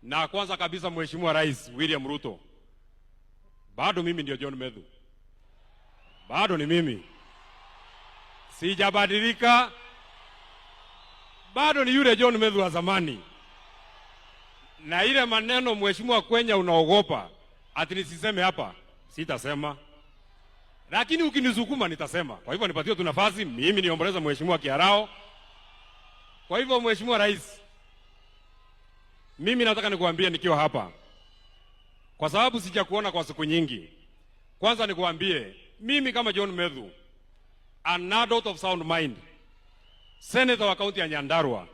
Na kwanza kabisa, Mheshimiwa Rais William Ruto, bado mimi ndio John Medhu, bado ni mimi, sijabadilika, bado ni yule John Medhu wa zamani. Na ile maneno Mheshimiwa Kwenya unaogopa ati nisiseme hapa, sitasema, lakini ukinisukuma nitasema. Kwa hivyo nipatie tu nafasi mimi niomboleza Mheshimiwa Kiarao. Kwa hivyo Mheshimiwa Rais, mimi nataka nikuambie nikiwa hapa, kwa sababu sijakuona kwa siku nyingi. Kwanza nikuambie mimi kama John Medhu, an adult of sound mind, senator wa kaunti ya Nyandarua,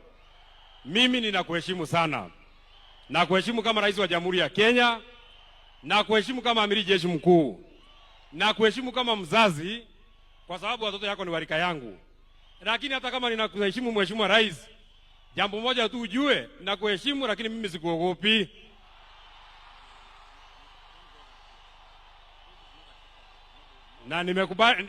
mimi ninakuheshimu sana. Na kuheshimu kama rais wa Jamhuri ya Kenya, na kuheshimu kama amiri jeshi mkuu, na kuheshimu kama mzazi, kwa sababu watoto yako ni warika yangu. Lakini hata kama ninakuheshimu Mheshimiwa Rais, jambo moja tu ujue, nakuheshimu lakini mimi sikuogopi. Na nimekubali.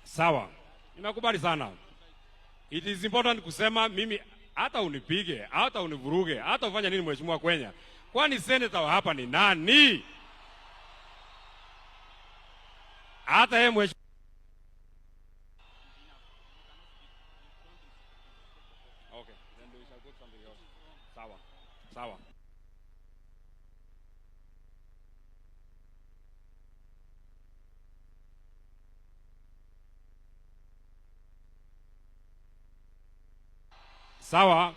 Sawa, nimekubali sana. It is important kusema mimi, hata unipige, hata univuruge, hata ufanye nini Mheshimiwa Kwenya, kwani senator wa hapa ni nani? Hata yeye mheshimiwa. Okay, then we shall go to something else. Sawa, sawa. Sawa.